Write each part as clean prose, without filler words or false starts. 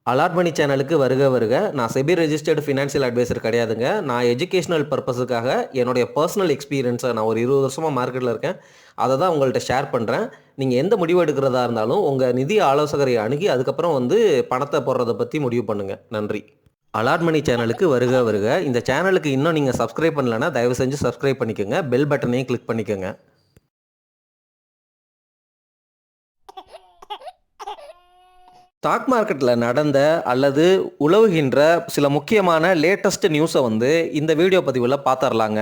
Allot மணி சேனலுக்கு வருக வருக. நான் செபி ரெஜிஸ்டர்டு ஃபினான்ஷியல் அட்வைசர் கிடையாதுங்க. நான் எஜுகேஷனல் பர்பஸுக்காக என்னுடைய பர்சனல் எக்ஸ்பீரியன்ஸை நான் ஒரு 20 வருஷமாக மார்க்கெட்டில் இருக்கேன். அதை தான் உங்கள்கிட்ட ஷேர் பண்ணுறேன். நீங்கள் எந்த முடிவு எடுக்கிறதா இருந்தாலும் உங்கள் நிதி ஆலோசகரை அணுகி அதுக்கப்புறம் பணத்தை போடுறதை பற்றி முடிவு பண்ணுங்கள். நன்றி. அலாட் மணி சேனலுக்கு வருக வருக. இந்த சேனலுக்கு இன்னும் நீங்கள் சப்ஸ்கிரைப் பண்ணலைன்னா தயவு செஞ்சு சப்ஸ்கிரைப் பண்ணிக்கோங்க. பெல் பட்டனையும் கிளிக் பண்ணிக்கோங்க. ஸ்டாக் மார்க்கெட்டில் நடந்த அல்லது உலவுகின்ற சில முக்கியமான லேட்டஸ்ட் நியூஸை இந்த வீடியோ பதிவில் பார்த்துடலாங்க.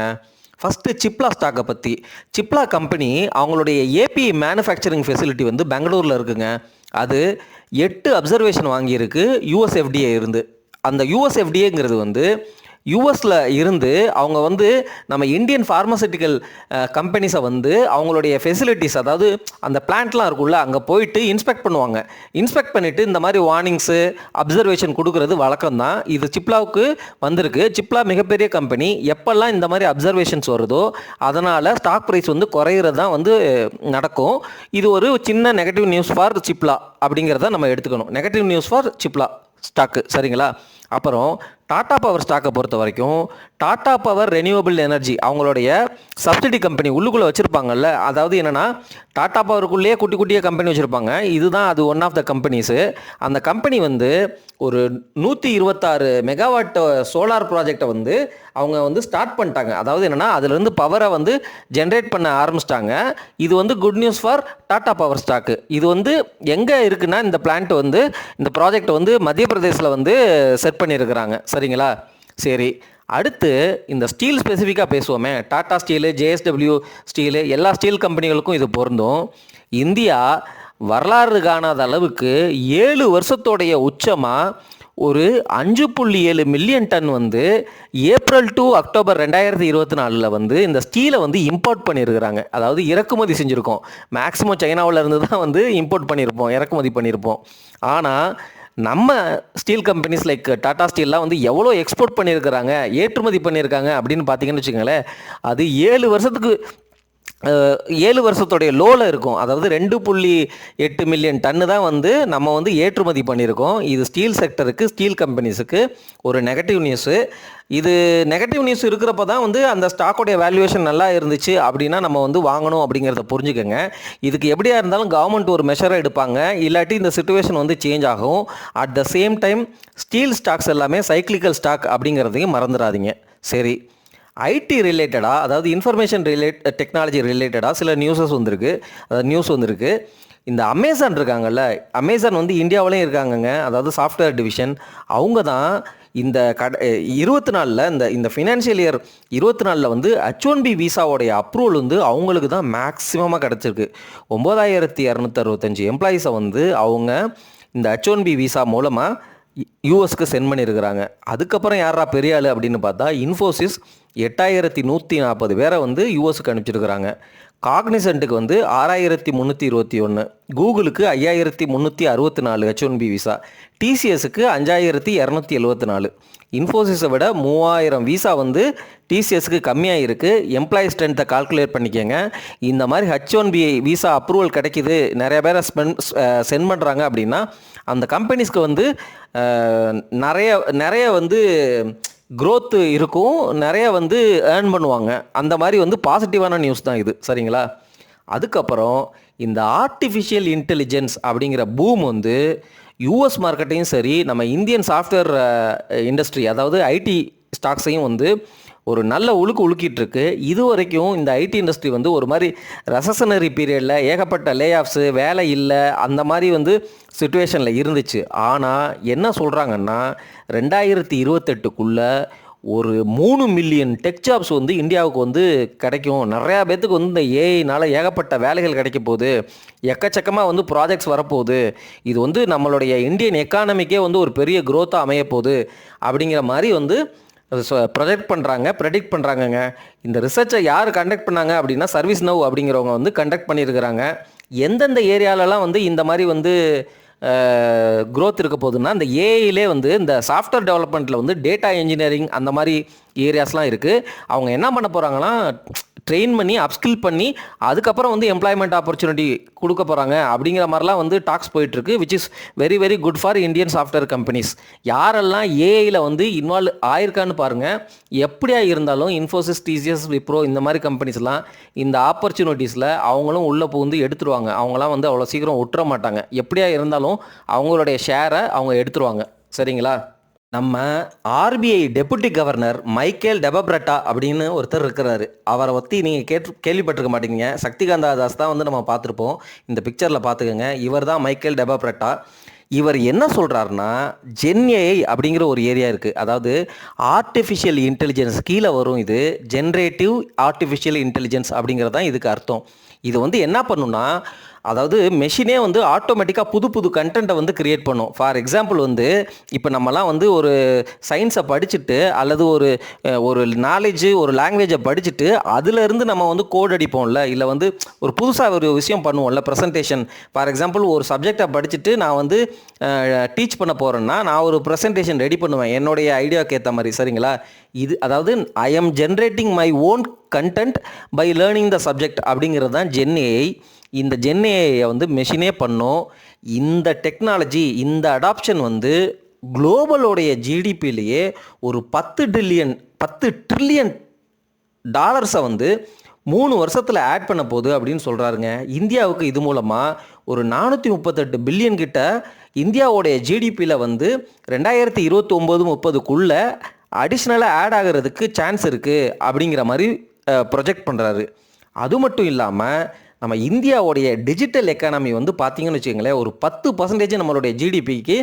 ஃபஸ்ட்டு சிப்லா ஸ்டாக்கை பற்றி. சிப்லா கம்பெனி அவங்களுடைய ஏபி மேனுஃபேக்சரிங் ஃபெசிலிட்டி பெங்களூரில் இருக்குங்க. அது 8 அப்சர்வேஷன் வாங்கியிருக்கு யூஎஸ்எஃப்டிஏ இருந்து. அந்த யூஎஸ்எஃப்டிஏங்கிறது யூஎஸில் இருந்து அவங்க நம்ம இந்தியன் ஃபார்மசூட்டிக்கல் கம்பெனிஸை அவங்களுடைய ஃபெசிலிட்டிஸ், அதாவது அந்த பிளான்ட்லாம் இருக்குல்ல, அங்கே போயிட்டு இன்ஸ்பெக்ட் பண்ணுவாங்க. இன்ஸ்பெக்ட் பண்ணிவிட்டு இந்த மாதிரி வார்னிங்ஸு அப்சர்வேஷன் கொடுக்கறது வழக்கம்தான். இது சிப்லாவுக்கு வந்திருக்கு. சிப்லா மிகப்பெரிய கம்பெனி. எப்போல்லாம் இந்த மாதிரி அப்சர்வேஷன்ஸ் வருதோ அதனால் ஸ்டாக் ப்ரைஸ் குறையிறது தான் நடக்கும். இது ஒரு சின்ன நெகட்டிவ் நியூஸ் ஃபார் சிப்லா அப்படிங்கிறத நம்ம எடுத்துக்கணும். Negative news for Cipla stock, சரிங்களா? அப்புறம் டாடா பவர் ஸ்டாக்கை பொறுத்த வரைக்கும், டாடா பவர் ரெனியூவபிள் எனர்ஜி அவங்களுடைய சப்சிடி கம்பெனி உள்ளுக்குள்ளே வச்சுருப்பாங்கல்ல. அதாவது என்னென்னா, டாடா பவருக்குள்ளேயே குட்டி குட்டியாக கம்பெனி வச்சுருப்பாங்க. இதுதான் அது ஒன் ஆஃப் த கம்பெனிஸு. அந்த கம்பெனி ஒரு 126 மெகாவாட் சோலார் ப்ராஜெக்டை அவங்க ஸ்டார்ட் பண்ணிட்டாங்க. அதாவது என்னென்னா, அதுலேருந்து பவரை ஜென்ரேட் பண்ண ஆரம்பிச்சிட்டாங்க. இது good news for Tata power stock. இது எங்கே இருக்குன்னா, இந்த பிளான்ட் இந்த ப்ராஜெக்ட் மத்திய பிரதேசில் செட் பண்ணியிருக்கிறாங்க, சரிங்களா? சரி, அடுத்து இந்த ஸ்டீல் ஸ்பெசிஃபிக்காக பேசுவோமே. டாடா ஸ்டீலு, ஜேஎஸ்டபிள்யூ ஸ்டீலு, எல்லா ஸ்டீல் கம்பெனிகளுக்கும் இது பொருந்தும். இந்தியா வரலாறு காணாத அளவுக்கு 7 வருஷத்தோடைய உச்சமாக ஒரு 5.7 million ton April to October 2024 இந்த ஸ்டீலை இம்போர்ட் பண்ணியிருக்கிறாங்க. அதாவது இறக்குமதி செஞ்சுருக்கோம். மேக்ஸிமம் சைனாவில் இருந்து தான் இம்போர்ட் பண்ணியிருப்போம், இறக்குமதி பண்ணியிருப்போம். ஆனால் நம்ம ஸ்டீல் கம்பெனிஸ் லைக் டாடா ஸ்டீல்லாம் எவ்வளோ எக்ஸ்போர்ட் பண்ணியிருக்கிறாங்க, ஏற்றுமதி பண்ணியிருக்காங்க அப்படின்னு பார்த்தீங்கன்னு வச்சுக்கோங்களேன். அது 7 வருஷத்துடைய லோவில் இருக்கும். அதாவது 2.8 மில்லியன் டன்னு தான் நம்ம ஏற்றுமதி பண்ணியிருக்கோம். இது ஸ்டீல் செக்டருக்கு, ஸ்டீல் கம்பெனிஸுக்கு ஒரு நெகட்டிவ் நியூஸு. இது நெகட்டிவ் நியூஸ் இருக்கிறப்ப தான் அந்த ஸ்டாக்கோடைய வேல்யூவேஷன் நல்லா இருந்துச்சு அப்படின்னா நம்ம வாங்கணும் அப்படிங்கிறத புரிஞ்சுக்கோங்க. இதுக்கு எப்படியா இருந்தாலும் கவர்மெண்ட் ஒரு மெஷரை எடுப்பாங்க, இல்லாட்டி இந்த சிச்சுவேஷன் சேஞ்ச் ஆகும். At the same time steel stocks எல்லாமே சைக்ளிக்கல் ஸ்டாக் அப்படிங்கிறதையும் மறந்துடாதீங்க. சரி, ஐடி ரிலேட்டடாக, அதாவது இன்ஃபர்மேஷன் டெக்னாலஜி ரிலேட்டடாக சில நியூஸ் வந்திருக்கு. இந்த அமேசான் இருக்காங்கல்ல, அமேசான் இந்தியாவிலையும் இருக்காங்கங்க. அதாவது சாஃப்ட்வேர் டிவிஷன். அவங்க தான் இந்த 24 இந்த ஃபினான்ஷியல் இயர் 24 H1B விசாவோடைய அப்ரூவல் அவங்களுக்கு தான் மேக்ஸிமமாக கிடச்சிருக்கு. 9265 எம்ப்ளாயீஸை அவங்க இந்த H1B விசா மூலமாக யூஎஸ்க்கு சென்ட் பண்ணியிருக்கிறாங்க. அதுக்கப்புறம் யாரா பெரிய ஆள் அப்படின்னு பார்த்தா, இன்ஃபோசிஸ் 8140 பேரை யூஎஸ்க்கு அனுப்பிச்சிருக்கிறாங்க. காக்னிசென்ட்டுக்கு 6321, கூகுளுக்கு 5364 H1B விசா, டிசிஎஸ்க்கு 5274. இன்ஃபோசிஸை விட 3000 விசா டிசிஎஸ்க்கு கம்மியாக இருக்குது. எம்ப்ளாயி ஸ்ட்ரென்த்தை கால்குலேட் பண்ணிக்கோங்க. இந்த மாதிரி H1B விசா அப்ரூவல் கிடைக்கிது, நிறைய பேரை சென்ட் பண்ணுறாங்க அப்படின்னா அந்த கம்பெனிஸ்க்கு நிறைய க்ரோத் இருக்கும், நிறைய ஏர்ன் பண்ணுவாங்க. அந்த மாதிரி பாசிட்டிவான நியூஸ் தான் இது, சரிங்களா? அதுக்கப்புறம் இந்த ஆர்டிஃபிஷியல் இன்டெலிஜென்ஸ் அப்படிங்கிற பூம் யூஎஸ் மார்க்கெட்டையும் சரி, நம்ம இந்தியன் சாஃப்ட்வேர் இண்டஸ்ட்ரி, அதாவது ஐடி ஸ்டாக்ஸையும் ஒரு நல்ல உலுக்கிட்டு இருக்கு. இது வரைக்கும் இந்த ஐடி இண்டஸ்ட்ரி ஒரு மாதிரி ரெசஷனரி பீரியடில் ஏகப்பட்ட லே ஆஃப்ஸு, வேலை இல்லை, அந்த மாதிரி சிச்சுவேஷனில் இருந்துச்சு. ஆனால் என்ன சொல்கிறாங்கன்னா, 2028க்குள்ளே ஒரு 3 மில்லியன் டெக் ஜாப்ஸ் இந்தியாவுக்கு கிடைக்கும். நிறையா பேர்த்துக்கு இந்த ஏஐனால் ஏகப்பட்ட வேலைகள் கிடைக்க போகுது, எக்கச்சக்கமாக ப்ராஜெக்ட்ஸ் வரப்போகுது. இது நம்மளுடைய இந்தியன் எக்கானமிக்கே ஒரு பெரிய க்ரோத்தாக அமையப்போகுது அப்படிங்கிற மாதிரி ப்ரெடிக்ட் பண்ணுறாங்கங்க. இந்த ரிசர்ச்சை யார் கண்டக்ட் பண்ணாங்க அப்படின்னா, சர்வீஸ் நவ் அப்படிங்கிறவங்க கண்டக்ட் பண்ணியிருக்கிறாங்க. எந்தெந்த ஏரியாலலாம் இந்த மாதிரி க்ரோத் இருக்க போகுதுன்னா, இந்த ஏஐலே இந்த சாஃப்ட்வேர் டெவலப்மெண்ட்டில் டேட்டா இன்ஜினியரிங் அந்த மாதிரி ஏரியாஸ்லாம் இருக்குது. அவங்க என்ன பண்ண போகிறாங்கன்னா ட்ரெயின் பண்ணி அப்ஸ்கில் பண்ணி அதுக்கப்புறம் வந்து எம்ப்ளாய்மெண்ட் ஆப்பர்ச்சுனிட்டி கொடுக்க போகிறாங்க அப்படிங்கிற மாதிரிலாம் வந்து டாக்ஸ் போயிட்டுருக்கு, which is very very good for Indian software companies. யாரெல்லாம் ஏஐயில் வந்து இன்வால்வ் ஆயிருக்கான்னு பாருங்கள். எப்படியா இருந்தாலும் இன்ஃபோசிஸ், டிசிஎஸ், விப்ரோ இந்த மாதிரி கம்பெனிஸ்லாம் இந்த ஆப்பர்ச்சுனிட்டிஸில் அவங்களும் உள்ளே புகுந்து எடுத்துருவாங்க. அவங்களாம் வந்து அவ்வளோ சீக்கிரம் விட்டுற மாட்டாங்க. எப்படியா இருந்தாலும் அவங்களுடைய ஷேரை அவங்க எடுத்துருவாங்க. சரிங்களா? நம்ம ஆர்பிஐ டெபுட்டி கவர்னர் மைக்கேல் டெபப்ரட்டா அப்படின்னு ஒருத்தர் இருக்கிறாரு. அவரை பற்றி நீங்கள் கேள்விப்பட்டிருக்க மாட்டீங்க. சக்திகாந்தா தாஸ் தான் வந்து நம்ம பார்த்துருப்போம். இந்த பிக்சரில் பார்த்துக்கோங்க. இவர் தான் மைக்கேல் டெபப்ரட்டா. இவர் என்ன சொல்கிறாருன்னா, ஜென்ஏஐ அப்படிங்கிற ஒரு ஏரியா இருக்குது. அதாவது ஆர்டிஃபிஷியல் இன்டெலிஜென்ஸ் கீழே வரும். இது ஜென்ரேட்டிவ் ஆர்டிஃபிஷியல் இன்டெலிஜென்ஸ் அப்படிங்கிறது தான் இதுக்கு அர்த்தம். இது வந்து என்ன பண்ணுன்னா, அதாவது மெஷினே வந்து ஆட்டோமேட்டிக்காக புது புது கண்டென்ட்டை வந்து கிரியேட் பண்ணும். ஃபார் எக்ஸாம்பிள் வந்து இப்போ நம்மலாம் வந்து ஒரு சயின்ஸை படிச்சுட்டு அல்லது ஒரு நாலேஜு ஒரு லாங்குவேஜை படிச்சுட்டு அதிலேருந்து நம்ம வந்து கோட் அடிப்போம்ல, இல்லை வந்து ஒரு புதுசாக ஒரு விஷயம் பண்ணுவோம்ல, ப்ரெசன்டேஷன். ஃபார் எக்ஸாம்பிள் ஒரு சப்ஜெக்டை படிச்சுட்டு நான் வந்து டீச் பண்ண போகிறேன்னா நான் ஒரு ப்ரெசன்டேஷன் ரெடி பண்ணுவேன் என்னுடைய ஐடியாவுக்கு ஏற்ற மாதிரி. சரிங்களா? இது அதாவது I am generating my own content by learning the subject அப்படிங்கிறது தான் ஜென்ஏஐ. இந்த ஜென்ஏஐயை வந்து மெஷினே பண்ணும். இந்த டெக்னாலஜி, இந்த அடாப்ஷன் வந்து குளோபலோடைய ஜிடிபியிலேயே ஒரு 10 ட்ரில்லியன் டாலர்ஸை வந்து 3 வருஷத்தில் ஆட் பண்ண போகுது அப்படின்னு சொல்கிறாருங்க. இந்தியாவுக்கு இது மூலமாக ஒரு 438 பில்லியன் கிட்ட இந்தியாவோடைய ஜிடிபியில் வந்து 2029-30க்குள்ளே அடிஷ்னலாக ஆட் ஆகிறதுக்கு சான்ஸ் இருக்குது அப்படிங்கிற மாதிரி ப்ரொஜெக்ட் பண்ணுறாரு. அது மட்டும் இல்லாமல் நம்ம இந்தியாவுடைய டிஜிட்டல் எக்கானமி வந்து பார்த்திங்கன்னு வச்சுக்கோங்களேன், ஒரு 10% நம்மளுடைய ஜிடிபிக்கு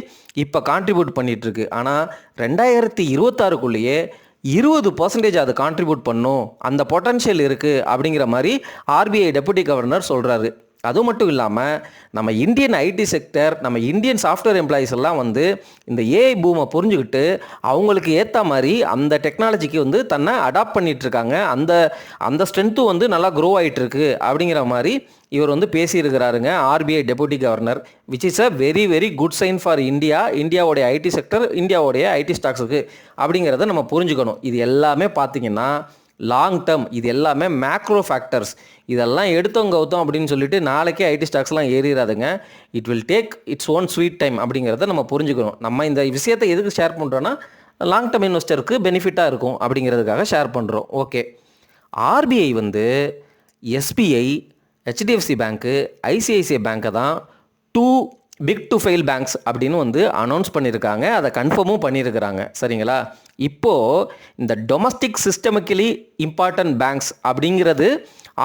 இப்போ கான்ட்ரிபியூட் பண்ணிகிட்ருக்கு. ஆனால் 2026க்குள்ளேயே 20% அது கான்ட்ரிபியூட் பண்ணும், அந்த பொட்டன்ஷியல் இருக்குது அப்படிங்கிற மாதிரி ஆர்பிஐ டெபுட்டி கவர்னர் சொல்கிறாரு. அது மட்டும் இல்லாமல் நம்ம இந்தியன் ஐடி செக்டர், நம்ம இந்தியன் சாஃப்ட்வேர் எம்ப்ளாயீஸ் எல்லாம் வந்து இந்த ஏஐ பூமை புரிஞ்சுக்கிட்டு அவங்களுக்கு ஏற்ற மாதிரி அந்த டெக்னாலஜிக்கு வந்து தன்னை அடாப்ட் பண்ணிகிட்ருக்காங்க. அந்த ஸ்ட்ரென்த்தும் வந்து நல்லா க்ரோ ஆகிட்டுருக்கு அப்படிங்கிற மாதிரி இவர் வந்து பேசியிருக்கிறாருங்க RBI deputy governor, which is a very very good sign for இந்தியாவோடைய ஐடி செக்டர், இந்தியாவோடைய ஐடி ஸ்டாக்ஸுக்கு அப்படிங்கிறத நம்ம புரிஞ்சுக்கணும். இது எல்லாமே பார்த்திங்கன்னா லாங் டேர்ம், இது எல்லாமே மேக்ரோ ஃபேக்டர்ஸ். இதெல்லாம் எடுத்தோம் கவுத்தோம் அப்படின்னு சொல்லிட்டு நாளைக்கே ஐடி ஸ்டாக்ஸ்லாம் ஏறிடாதுங்க. It will take its own sweet time அப்படிங்கிறத நம்ம புரிஞ்சுக்கணும். நம்ம இந்த விஷயத்தை எதுக்கு ஷேர் பண்ணுறோன்னா, லாங் டேர்ம் இன்வெஸ்டருக்கு பெனிஃபிட்டாக இருக்கும் அப்படிங்கிறதுக்காக ஷேர் பண்ணுறோம். ஓகே, ஆர்பிஐ வந்து எஸ்பிஐ, ஹெச்டிஎஃப்சி பேங்க்கு, ஐசிஐசிஐ பேங்க்கை தான் 2 பிக் டு ஃபெயில் பேங்க்ஸ் அப்படின்னு வந்து அனௌன்ஸ் பண்ணியிருக்காங்க. அதை கன்ஃபார்மும் பண்ணியிருக்கிறாங்க. சரிங்களா? இப்போது இந்த டொமஸ்டிக் சிஸ்டமிக்கலி இம்பார்ட்டன்ட் பேங்க்ஸ் அப்படிங்கிறது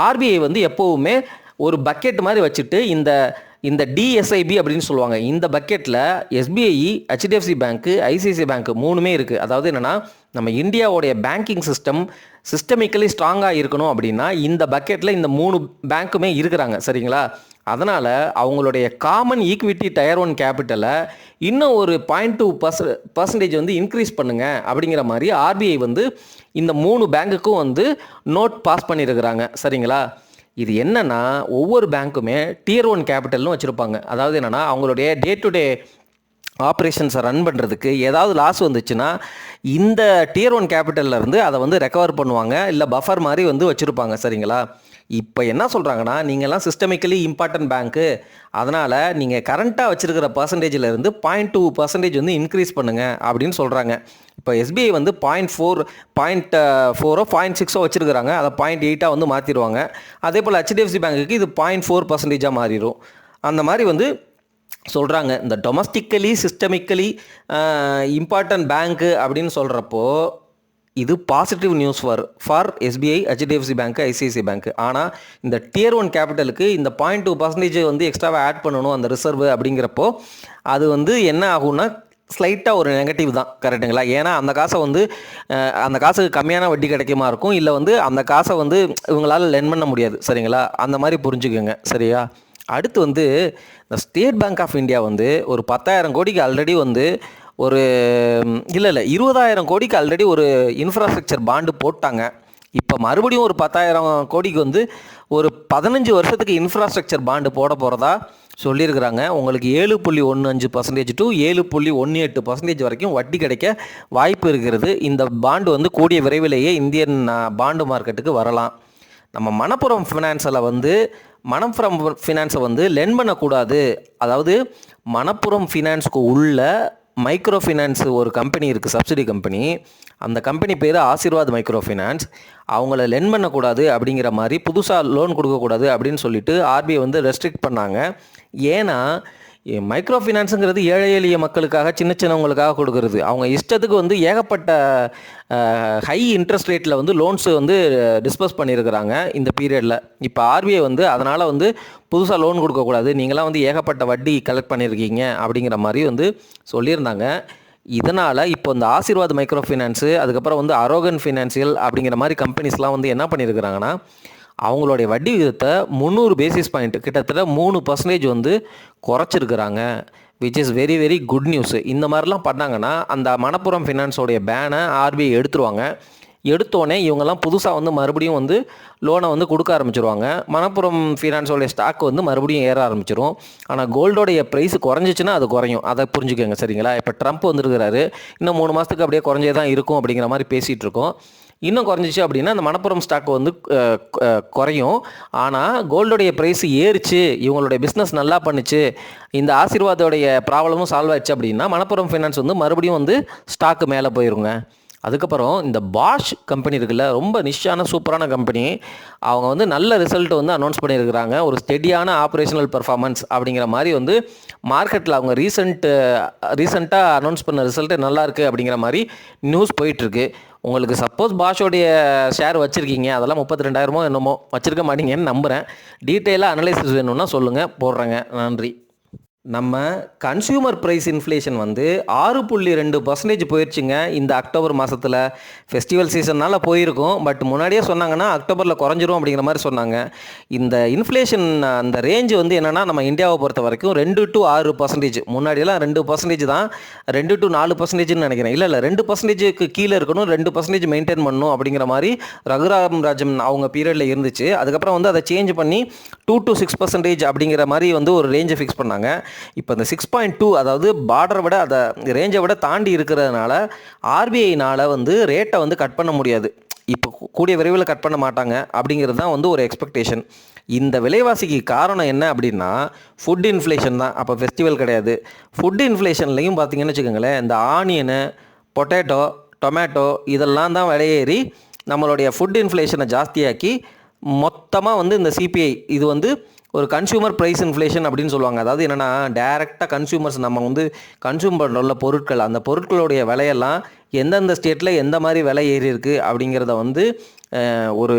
ஆர்பிஐ வந்து எப்போவுமே ஒரு பக்கெட் மாதிரி வச்சுட்டு இந்த டிஎஸ்ஐபி அப்படின்னு சொல்லுவாங்க. இந்த பக்கெட்டில் எஸ்பிஐ, ஹெச்டிஎஃப்சி பேங்க்கு, ஐசிஐசிஐ பேங்க்கு 3மே இருக்குது. அதாவது என்னென்னா, நம்ம இந்தியாவுடைய பேங்கிங் சிஸ்டமிக்கலி ஸ்ட்ராங்காக இருக்கணும் அப்படின்னா இந்த பக்கெட்டில் இந்த 3 பேங்க்குமே இருக்கிறாங்க. சரிங்களா? அதனால் அவங்களுடைய காமன் ஈக்விட்டி டயர் 1 கேபிட்டலை இன்னும் ஒரு 0.2% வந்து இன்க்ரீஸ் பண்ணுங்க அப்படிங்கிற மாதிரி ஆர்பிஐ வந்து இந்த 3 பேங்க்குக்கும் வந்து நோட் பாஸ் பண்ணியிருக்கிறாங்க. சரிங்களா? இது என்னென்னா, ஒவ்வொரு பேங்க்குமே டியர் 1 கேபிட்டல்னு வச்சுருப்பாங்க. அதாவது என்னென்னா, அவங்களுடைய டே டு டே ஆப்ரேஷன்ஸை ரன் பண்ணுறதுக்கு ஏதாவது லாஸ் வந்துச்சுன்னா இந்த டியர் 1 கேபிட்டலில் இருந்து அதை வந்து ரெக்கவர் பண்ணுவாங்க, இல்லை பஃபர் மாதிரி வந்து வச்சுருப்பாங்க. சரிங்களா? இப்போ என்ன சொல்கிறாங்கன்னா, நீங்கள்லாம் சிஸ்டமிக்கலி இம்பார்ட்டன்ட் பேங்க்கு, அதனால் நீங்கள் கரண்ட்டாக வச்சுருக்கிற பர்சன்டேஜிலேருந்து 0.2% வந்து இன்க்ரீஸ் பண்ணுங்கள் அப்படின்னு சொல்கிறாங்க. இப்போ எஸ்பிஐ வந்து 0.4, 0.6 வச்சுருக்கிறாங்க. அதை 0.8 வந்து மாற்றிடுவாங்க. அதே போல் ஹெச்டிஎஃப்சி பேங்க்குக்கு இது 0.4% மாறிடும். அந்த மாதிரி வந்து சொல்கிறாங்க. இந்த டொமஸ்டிக்கலி சிஸ்டமிக்கலி இம்பார்ட்டன்ட் பேங்க்கு அப்படின்னு சொல்கிறப்போ இது positive news for SBI, HDFC பேங்க்கு, ஐசிஐசிஐ பேங்க்கு. ஆனால் இந்த டியர் 1 கேபிட்டலுக்கு இந்த 0.2% வந்து எக்ஸ்ட்ராவாக ஆட் பண்ணணும் அந்த ரிசர்வ் அப்படிங்கிறப்போ அது வந்து என்ன ஆகும்னா ஸ்லைட்டாக ஒரு நெகட்டிவ் தான். கரெக்டுங்களா? ஏன்னா அந்த காசை வந்து அந்த காசுக்கு கம்மியான வட்டி கிடைக்குமா இருக்கும், இல்லை வந்து அந்த காசை வந்து இவங்களால் லென் பண்ண முடியாது. சரிங்களா? அந்த மாதிரி புரிஞ்சுக்கோங்க. சரியா? அடுத்து வந்து இந்த ஸ்டேட் பேங்க் ஆஃப் இந்தியா வந்து ஒரு 10,000 கோடிக்கு ஆல்ரெடி வந்து ஒரு 20,000 கோடிக்கு ஆல்ரெடி ஒரு இன்ஃப்ராஸ்ட்ரக்சர் பாண்டு போட்டாங்க. இப்போ மறுபடியும் ஒரு 10,000 கோடிக்கு வந்து ஒரு 15 வருஷத்துக்கு இன்ஃப்ராஸ்ட்ரக்சர் பாண்டு போட போகிறதா சொல்லியிருக்கிறாங்க. உங்களுக்கு 7.15% டு 7.18% வரைக்கும் வட்டி கிடைக்க வாய்ப்பு இருக்கிறது. இந்த பாண்டு வந்து கூடிய விரைவிலேயே இந்தியன் பாண்டு மார்க்கெட்டுக்கு வரலாம். நம்ம மணப்புரம் ஃபினான்ஸில் வந்து மணப்புரம் ஃபினான்ஸை வந்து லென் பண்ணக்கூடாது. அதாவது மணப்புரம் ஃபினான்ஸுக்கு உள்ள மைக்ரோ ஃபினான்ஸ் ஒரு கம்பெனி இருக்குது, சப்சிடி கம்பெனி. அந்த கம்பெனி பேர் ஆசீர்வாத் மைக்ரோ ஃபினான்ஸ். அவங்கள லென் பண்ணக்கூடாது அப்படிங்கிற மாதிரி, புதுசாக லோன் கொடுக்கக்கூடாது அப்படின்னு சொல்லிட்டு ஆர்பிஐ வந்து ரெஸ்ட்ரிக்ட் பண்ணாங்க. ஏன்னா மைக்ரோ ஃபினான்ஸுங்கிறது ஏழை எளிய மக்களுக்காக, சின்னவங்களுக்காக கொடுக்குறது. அவங்க இஷ்டத்துக்கு வந்து ஏகப்பட்ட ஹை இன்ட்ரெஸ்ட் ரேட்டில் வந்து லோன்ஸ் வந்து டிஸ்பஸ் பண்ணியிருக்கிறாங்க இந்த பீரியடில். இப்போ ஆர்பிஐ வந்து அதனால் வந்து புதுசாக லோன் கொடுக்கக்கூடாது, நீங்களாம் வந்து ஏகப்பட்ட வட்டி கலெக்ட் பண்ணியிருக்கீங்க அப்படிங்கிற மாதிரி வந்து சொல்லியிருந்தாங்க. இதனால் இப்போ இந்த ஆசீர்வாத் மைக்ரோ ஃபினான்ஸு, அதுக்கப்புறம் வந்து அரோகன் ஃபினான்சியல் அப்படிங்கிற மாதிரி கம்பெனிஸ்லாம் வந்து என்ன பண்ணியிருக்கிறாங்கன்னா, அவங்களுடைய வட்டி விகிதத்தை 300 பேசிஸ் பாயிண்ட், கிட்டத்தட்ட 3% வந்து குறைச்சிருக்கிறாங்க. Which is very very good news. இந்த மாதிரிலாம் பண்ணாங்கன்னா அந்த மணப்புரம் ஃபினான்ஸோடைய பேனை ஆர்பிஐ எடுத்துருவாங்க. எடுத்தோடனே இவங்கெல்லாம் புதுசாக வந்து மறுபடியும் வந்து லோனை வந்து கொடுக்க ஆரம்பிச்சிருவாங்க. மணப்புரம் ஃபினான்ஸோடைய ஸ்டாக் வந்து மறுபடியும் ஏற ஆரம்பிச்சிடும். ஆனால் கோல்டோடைய ப்ரைஸ் குறைஞ்சிச்சின்னா அது குறையும், அதை புரிஞ்சுக்கோங்க சரிங்களா. இப்போ ட்ரம்ப் வந்துருக்கிறாரு, இன்னும் 3 மாதத்துக்கு அப்படியே குறைஞ்சே தான் இருக்கும் அப்படிங்கிற மாதிரி பேசிகிட்டு இருக்கோம். இன்னும் குறைஞ்சிச்சு அப்படின்னா அந்த மணப்புரம் ஸ்டாக் வந்து குறையும். ஆனால் கோல்டோடைய ப்ரைஸ் ஏறிச்சு, இவங்களுடைய பிஸ்னஸ் நல்லா பண்ணிச்சு, இந்த ஆசீர்வாதோடைய ப்ராப்ளமும் சால்வ் ஆயிடுச்சு அப்படின்னா மணப்புரம் ஃபினான்ஸ் வந்து மறுபடியும் வந்து ஸ்டாக்கு மேலே போயிருங்க. அதுக்கப்புறம் இந்த பாஷ் கம்பெனி இருக்குல்ல, ரொம்ப நிஷ்ஷான சூப்பரான கம்பெனி. அவங்க வந்து நல்ல ரிசல்ட் வந்து அனௌன்ஸ் பண்ணியிருக்கிறாங்க. ஒரு ஸ்டெடியான ஆப்ரேஷனல் பெர்ஃபார்மன்ஸ் அப்படிங்கிற மாதிரி வந்து மார்க்கெட்டில் அவங்க ரீசெண்டாக அனௌன்ஸ் பண்ண ரிசல்ட்டு நல்லா இருக்குது அப்படிங்கிற மாதிரி நியூஸ் போயிட்டுருக்கு. உங்களுக்கு சப்போஸ் பாஷோடைய ஷேர் வச்சுருக்கீங்க, அதெல்லாம் 32,000 என்னமோ வச்சுருக்க மாட்டீங்கன்னு நம்புகிறேன். டீட்டெயிலாக அனலைசிஸ் வேணும்னா சொல்லுங்கள், போடுறேங்க. நன்றி. நம்ம கன்சியூமர் ப்ரைஸ் இன்ஃப்ளேஷன் வந்து 6.2% போயிடுச்சுங்க இந்த அக்டோபர் மாதத்தில். ஃபெஸ்டிவல் சீசன்னால் போயிருக்கும், பட் முன்னாடியே சொன்னாங்கன்னா அக்டோபரில் குறைஞ்சிரும் அப்படிங்கிற மாதிரி சொன்னாங்க. இந்த இன்ஃப்ளேஷன் அந்த ரேஞ்சு வந்து என்னென்னா, நம்ம இந்தியாவை பொறுத்த வரைக்கும் 2 to 6%. முன்னாடியெல்லாம் 2% தான், 2 to 4%ன்னு நினைக்கிறேன். இல்லை 2%க்கு கீழே இருக்கணும், 2% மெயின்டைன் பண்ணணும் அப்படிங்கிற மாதிரி ரகுராம் ராஜன் அவங்க பீரியடில் இருந்துச்சு. அதுக்கப்புறம் வந்து அதை சேஞ்ச் பண்ணி 2 to 6% அப்படிங்கிற மாதிரி வந்து ஒரு ரேஞ்சை ஃபிக்ஸ் பண்ணாங்க. இப்போ இந்த 6.2, அதாவது பார்டரை விட, அதை ரேஞ்சை விட தாண்டி இருக்கிறதுனால ஆர்பிஐனால் வந்து ரேட்டை வந்து கட் பண்ண முடியாது. இப்போ கூடிய விரைவில் கட் பண்ண மாட்டாங்க அப்படிங்கிறது தான் வந்து ஒரு எக்ஸ்பெக்டேஷன். இந்த விலைவாசிக்கு காரணம் என்ன அப்படின்னா ஃபுட் இன்ஃப்ளேஷன் தான். அப்போ ஃபெஸ்டிவல் கிடையாது. ஃபுட் இன்ஃப்ளேஷன்லையும் பார்த்தீங்கன்னு வச்சுக்கோங்களேன், இந்த ஆனியனு, பொட்டேட்டோ, டொமேட்டோ இதெல்லாம் தான் விலையேறி நம்மளுடைய ஃபுட் இன்ஃப்ளேஷனை ஜாஸ்தியாக்கி மொத்தமாக வந்து இந்த சிபிஐ இது வந்து ஒரு கன்சியூமர் ப்ரைஸ் இன்ஃப்ளேஷன் அப்படின்னு சொல்லுவாங்க. அதாவது என்னென்னா, டைரெக்டாக கன்சியூமர்ஸ் நம்ம வந்து கன்சியூம் பண்ணுற பொருட்கள், அந்த பொருட்களுடைய விலையெல்லாம் எந்தெந்த ஸ்டேட்டில் எந்த மாதிரி விலை ஏறி இருக்குது அப்படிங்கிறத வந்து ஒரு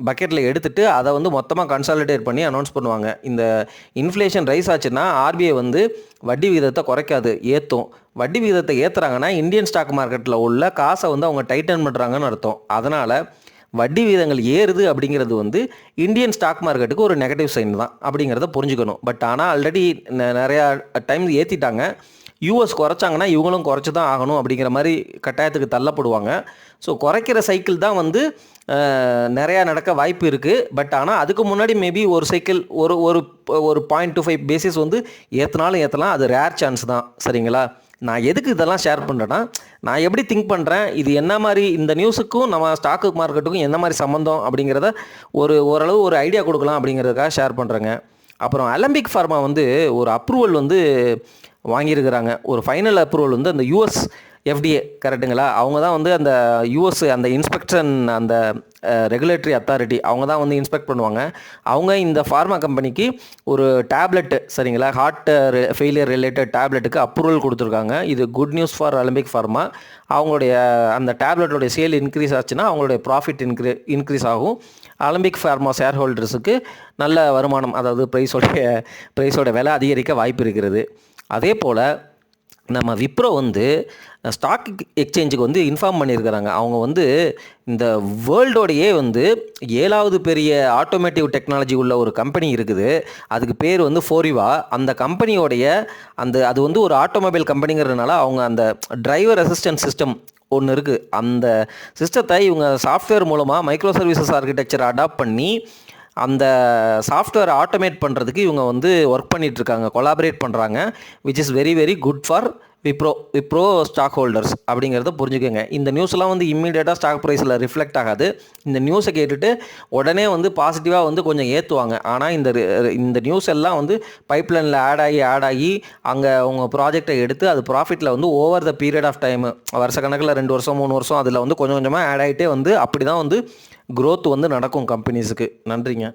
பக்கெட்டில் எடுத்துகிட்டு அதை வந்து மொத்தமாக கன்சாலிடேட் பண்ணி அனௌன்ஸ் பண்ணுவாங்க. இந்த இன்ஃப்ளேஷன் ரைஸ் ஆச்சுன்னா ஆர்பிஐ வந்து வட்டி விகிதத்தை குறைக்காது, ஏற்றும். வட்டி விகிதத்தை ஏற்றுறாங்கன்னா இந்தியன் ஸ்டாக் மார்க்கெட்டில் உள்ள காசை வந்து அவங்க டைட்டன் பண்ணுறாங்கன்னு அர்த்தம். அதனால் வட்டி விகிதங்கள் ஏறுது அப்படிங்கிறது வந்து இந்தியன் ஸ்டாக் மார்க்கெட்டுக்கு ஒரு நெகட்டிவ் சைன் தான் அப்படிங்கிறத புரிஞ்சுக்கணும். பட் ஆனால் ஆல்ரெடி நிறையா டைம் ஏற்றிட்டாங்க. யூஎஸ் குறைச்சாங்கன்னா இவங்களும் குறைச்சி தான் ஆகணும் அப்படிங்கிற மாதிரி கட்டாயத்துக்கு தள்ளப்படுவாங்க. ஸோ குறைக்கிற சைக்கிள் தான் வந்து நிறையா நடக்க வாய்ப்பு இருக்குது. பட் ஆனால் அதுக்கு முன்னாடி மேபி ஒரு சைக்கிள் ஒரு ஒரு ஒரு 0.25 பேசிஸ் வந்து ஏற்றலாம். அது ரேர் சான்ஸ் தான் சரிங்களா. நான் எதுக்கு இதெல்லாம் ஷேர் பண்ணுறேன்னா, நான் எப்படி திங்க் பண்ணுறேன், இது என்ன மாதிரி இந்த நியூஸுக்கும் நம்ம ஸ்டாக்கு மார்க்கெட்டுக்கும் என்ன மாதிரி சம்மந்தம் அப்படிங்கிறத ஓரளவு ஒரு ஐடியா கொடுக்கலாம் அப்படிங்கிறதுக்காக ஷேர் பண்ணுறேங்க. அப்புறம் அலம்பிக் ஃபார்மா வந்து ஒரு அப்ரூவல் வந்து வாங்கியிருக்கிறாங்க. ஒரு ஃபைனல் அப்ரூவல் வந்து அந்த யூஎஸ் எஃப்டிஏ கரெக்டுங்களா, அவங்க தான் வந்து அந்த யூஎஸ் அந்த இன்ஸ்பெக்ஷன் அந்த ரெகுலேட்டரி அத்தாரிட்டி அவங்க தான் வந்து இன்ஸ்பெக்ட் பண்ணுவாங்க. அவங்க இந்த ஃபார்மா கம்பெனிக்கு ஒரு டேப்லெட்டு சரிங்களா, ஹார்ட் ஃபெயிலியர் ரிலேட்டட் டேப்லெட்டுக்கு அப்ரூவல் கொடுத்துருக்காங்க. இது good news for Alembic pharma. அவங்களுடைய அந்த டேப்லெட்டோடைய சேல் இன்க்ரீஸ் ஆச்சுன்னா அவங்களுடைய ப்ராஃபிட் இன்க்ரீஸ் ஆகும். அலம்பிக் ஃபார்மா ஷேர் ஹோல்டர்ஸுக்கு நல்ல வருமானம், அதாவது ப்ரைஸோட விலை அதிகரிக்க வாய்ப்பு இருக்கிறது. அதே போல் நம்ம விப்ரோ வந்து ஸ்டாக் எக்ஸ்சேஞ்சுக்கு வந்து இன்ஃபார்ம் பண்ணியிருக்கிறாங்க. அவங்க வந்து இந்த வேர்ல்டோடையே வந்து 7வது பெரிய ஆட்டோமேட்டிவ் டெக்னாலஜி உள்ள ஒரு கம்பெனி இருக்குது. அதுக்கு பேர் வந்து ஃபோரிவா. அந்த கம்பெனியோடைய அது வந்து ஒரு ஆட்டோமொபைல் கம்பெனிங்கிறதுனால அவங்க அந்த டிரைவர் அசிஸ்டன்ட் சிஸ்டம் ஒன்று இருக்குது. அந்த சிஸ்டத்தை இவங்க சாஃப்ட்வேர் மூலமாக மைக்ரோ சர்வீசஸ் ஆர்கிடெக்சர் அடாப்ட் பண்ணி அந்த சாஃப்ட்வேர் ஆட்டோமேட் பண்ணுறதுக்கு இவங்க வந்து ஒர்க் பண்ணிகிட்ருக்காங்க, கொலாபரேட் பண்ணுறாங்க. Which is very very good for Wipro stock holders அப்படிங்கிறத புரிஞ்சுக்கோங்க. இந்த நியூஸ்லாம் வந்து இம்மீடியட்டாக ஸ்டாக் ப்ரைஸில் ரிஃப்ளெக்ட் ஆகாது. இந்த நியூஸை கேட்டுட்டு உடனே வந்து பாசிட்டிவாக வந்து கொஞ்சம் ஏற்றுவாங்க. ஆனால் இந்த நியூஸ் எல்லாம் வந்து பைப்லைனில் ஆட் ஆகி அங்கே உங்கள் ப்ராஜெக்டை எடுத்து அது ப்ராஃபிட்டில் வந்து over the period of time, வருஷ கணக்கில் 2 வருஷம் 3 வருஷம் அதில் வந்து கொஞ்சம் கொஞ்சமாக ஆட் ஆகிட்டே வந்து அப்படி தான் வந்து க்ரோத் வந்து நடக்கும் கம்பெனிஸுக்கு. நன்றிங்க.